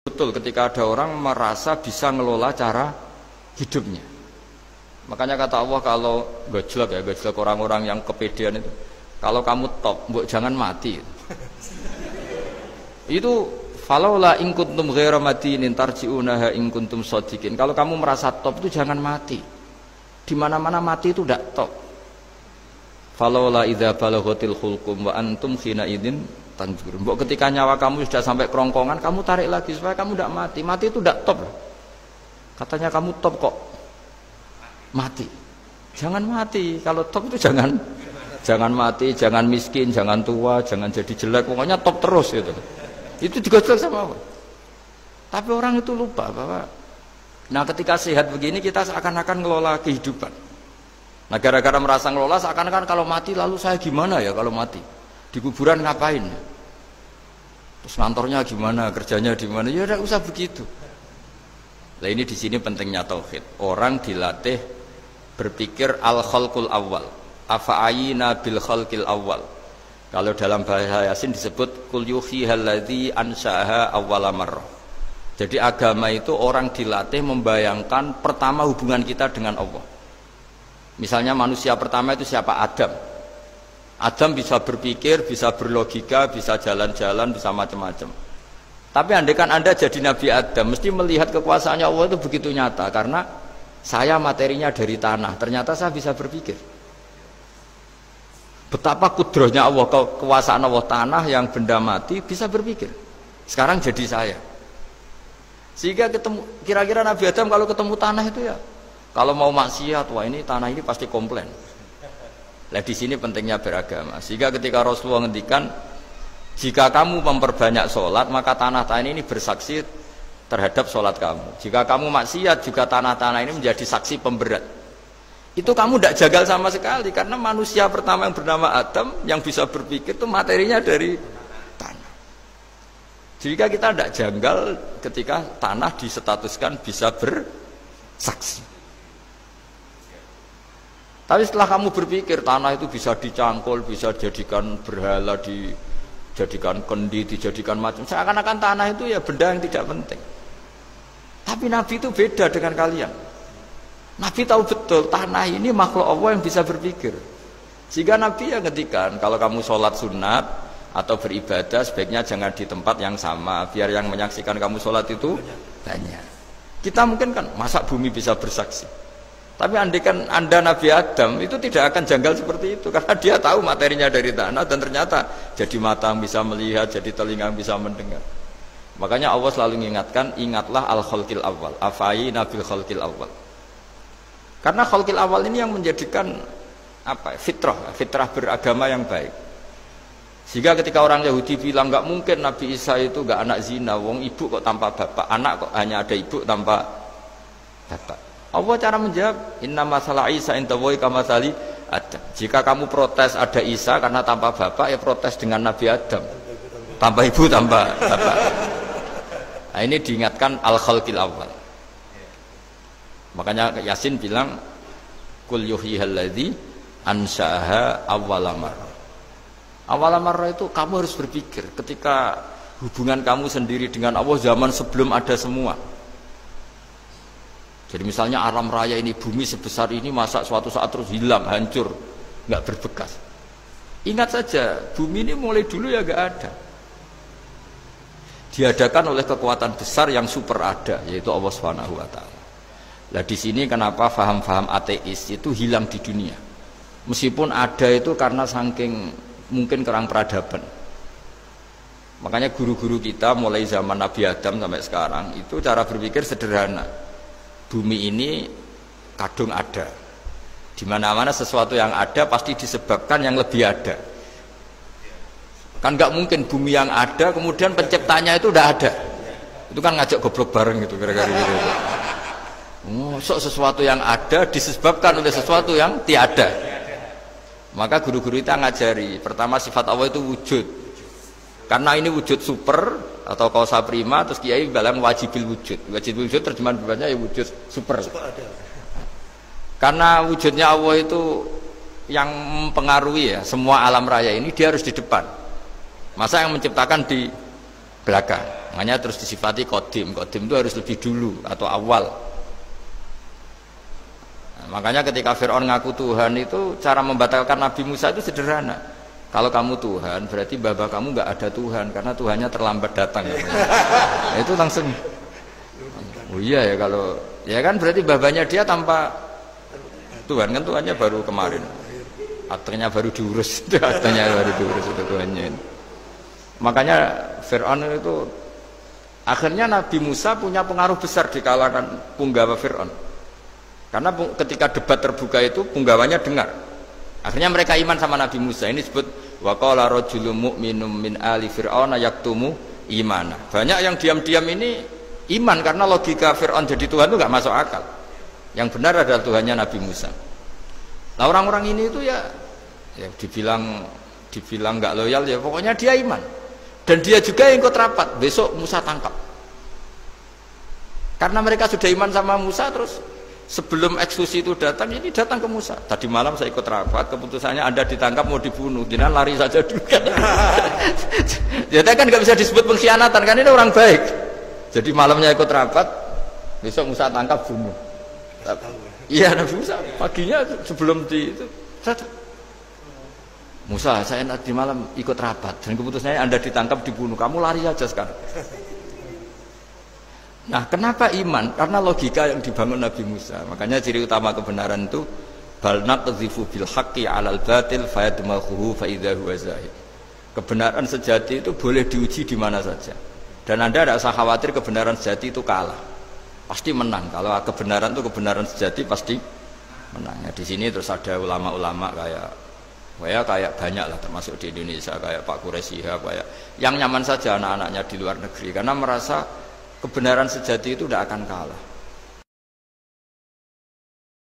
Betul ketika ada orang merasa bisa ngelola cara hidupnya. Makanya kata Allah kalau gojlok orang-orang yang kepedean itu, kalau kamu top, mbok jangan mati. Itu falaula in kuntum ghaira madinin tarji'unaha in kuntum shadiqin. Kalau kamu merasa top itu jangan mati. Di mana-mana mati itu tidak top. Falaula idza balaghatil khulqum wa antum khina idzin tanjur. Mbok ketika nyawa kamu sudah sampai kerongkongan, kamu tarik lagi supaya kamu tidak mati. Mati itu tidak top. Katanya kamu top kok mati. Jangan mati. Kalau top itu jangan mati, jangan miskin, jangan tua, jangan jadi jelek. Pokoknya top terus itu. Itu digojlok sama Allah. Tapi orang itu lupa bahwa ketika sehat begini kita seakan-akan ngelola kehidupan. Nah gara-gara merasa ngelola seakan-akan kalau mati lalu saya gimana ya kalau mati? Di kuburan ngapain? Terus kantornya gimana, kerjanya di mana? Ya tidak usah begitu. Nah ini di sini pentingnya tauhid. Orang dilatih berpikir al-khalqul awal. Afa'ayina bil khalqil awal. Kalau dalam bahasa Yasin disebut kul yuhihal ladzi ansha'aha awwala marrah. Jadi agama itu orang dilatih membayangkan pertama hubungan kita dengan Allah. Misalnya manusia pertama itu siapa? Adam. Adam bisa berpikir, bisa berlogika, bisa jalan-jalan, bisa macam-macam. Tapi andaikan Anda jadi Nabi Adam, mesti melihat kekuasaannya Allah itu begitu nyata. Karena saya materinya dari tanah, ternyata saya bisa berpikir. Betapa kudrohnya Allah, kekuasaan Allah tanah yang benda mati bisa berpikir. Sekarang jadi saya. Sehingga ketemu, kira-kira Nabi Adam kalau ketemu tanah itu ya, kalau mau maksiat, wah ini tanah ini pasti komplain. Nah di sini pentingnya beragama. Sehingga ketika Rasulullah ngendikan, jika kamu memperbanyak sholat, maka tanah-tanah ini bersaksi terhadap sholat kamu. Jika kamu maksiat, juga tanah-tanah ini menjadi saksi pemberat. Itu kamu tidak jagal sama sekali, karena manusia pertama yang bernama Adam yang bisa berpikir itu materinya dari tanah. Jika kita tidak janggal ketika tanah disetatuskan bisa bersaksi. Tapi setelah kamu berpikir tanah itu bisa dicangkul, bisa dijadikan berhala, dijadikan kendi, dijadikan macam, seakan-akan tanah itu ya benda yang tidak penting. Tapi Nabi itu beda dengan kalian. Nabi tahu betul tanah ini makhluk Allah yang bisa berpikir. Sehingga Nabi yang ngedikan kalau kamu sholat sunat atau beribadah sebaiknya jangan di tempat yang sama, biar yang menyaksikan kamu sholat itu banyak. Kita mungkin kan masa bumi bisa bersaksi. Tapi andaikan Anda Nabi Adam itu tidak akan janggal seperti itu, karena dia tahu materinya dari tanah dan ternyata jadi mata yang bisa melihat, jadi telinga yang bisa mendengar. Makanya Allah selalu mengingatkan, ingatlah al-khalqil awal, afai nabil khalqil awal. Karena khalqil awal ini yang menjadikan fitrah beragama yang baik. Sehingga ketika orang Yahudi bilang nggak mungkin Nabi Isa itu nggak anak zina, wong ibu kok tanpa bapak, anak kok hanya ada ibu tanpa bapak. Allah cara menjawab, inna masalah Isa intawoy kamasali Adam. Jika kamu protes ada Isa karena tanpa bapak, ya protes dengan Nabi Adam tanpa ibu tanpa bapak. Nah ini diingatkan al-khalqil awal. Makanya Yasin bilang kul yuhyihal ladzi ansha'aha awwala marrah. Awwala marrah itu kamu harus berpikir ketika hubungan kamu sendiri dengan Allah zaman sebelum ada semua. Jadi misalnya alam raya ini, bumi sebesar ini, masa suatu saat terus hilang, hancur, nggak berbekas. Ingat saja, bumi ini mulai dulu ya nggak ada. Diadakan oleh kekuatan besar yang super ada, yaitu Allah Subhanahu Wa Taala. Nah di sini kenapa faham-faham ateis itu hilang di dunia. Meskipun ada itu karena saking mungkin kurang peradaban. Makanya guru-guru kita mulai zaman Nabi Adam sampai sekarang itu cara berpikir sederhana. Bumi ini kadung ada. Di mana-mana sesuatu yang ada pasti disebabkan yang lebih ada. Kan nggak mungkin bumi yang ada kemudian penciptanya itu udah ada. Itu kan ngajak goblok bareng gitu kira-kira gitu. Sesuatu yang ada disebabkan oleh sesuatu yang tiada. Maka guru-guru kita ngajari pertama sifat Allah itu wujud. Karena ini wujud super atau kausa prima, terus kiai bilang wajibil wujud. Wajibil wujud terjemahan bebasnya ya wujud super. Karena wujudnya Allah itu yang mempengaruhi ya semua alam raya ini, dia harus di depan. Masa yang menciptakan di belakang. Makanya terus disifati qadim. Qadim itu harus lebih dulu atau awal. Nah, makanya ketika Fir'aun ngaku Tuhan itu cara membatalkan Nabi Musa itu sederhana. Kalau kamu Tuhan berarti baba kamu nggak ada Tuhan karena Tuhannya terlambat datang. Nah, itu langsung. Oh iya ya kalau ya kan berarti babanya dia tanpa Tuhan kan Tuhannya baru kemarin. Artinya baru diurus, artinya baru diurus itu Tuhannya. Makanya Fir'aun itu akhirnya Nabi Musa punya pengaruh besar di kalangan punggawa Fir'aun. Karena ketika debat terbuka itu punggawanya dengar. Akhirnya mereka iman sama Nabi Musa. Ini disebut wa qala rajulun mu'minun min ali fir'auna yaktumu imana. Banyak yang diam-diam ini iman karena logika Fir'aun jadi Tuhan itu nggak masuk akal. Yang benar adalah Tuhannya Nabi Musa. Nah orang-orang ini itu ya dibilang nggak loyal ya pokoknya dia iman. Dan dia juga yang ikut rapat. Besok Musa tangkap. Karena mereka sudah iman sama Musa terus sebelum eksekusi itu datang ini datang ke Musa. Tadi malam saya ikut rapat keputusannya Anda ditangkap mau dibunuh. Jangan lari saja dulu kan. Jadi kan nggak bisa disebut pengkhianatan kan ini orang baik. Jadi malamnya ikut rapat, besok Musa tangkap bunuh. Iya Nabi Musa paginya sebelum di itu Musa saya nanti malam ikut rapat dan keputusannya Anda ditangkap dibunuh. Kamu lari aja sekarang. Nah kenapa iman? Karena logika yang dibangun Nabi Musa. Makanya ciri utama kebenaran itu bal naqdhifu bil haqqi 'alal batil fayadmaghuhu fa idza huwa zahid. Kebenaran sejati itu boleh diuji di mana saja. Dan Anda tidak usah khawatir kebenaran sejati itu kalah, pasti menang. Kalau kebenaran itu kebenaran sejati pasti menang. Ya, di sini terus ada ulama-ulama kayak banyak lah termasuk di Indonesia kayak Pak Quraisy Shihab kayak yang nyaman saja anak-anaknya di luar negeri karena merasa kebenaran sejati itu tidak akan kalah.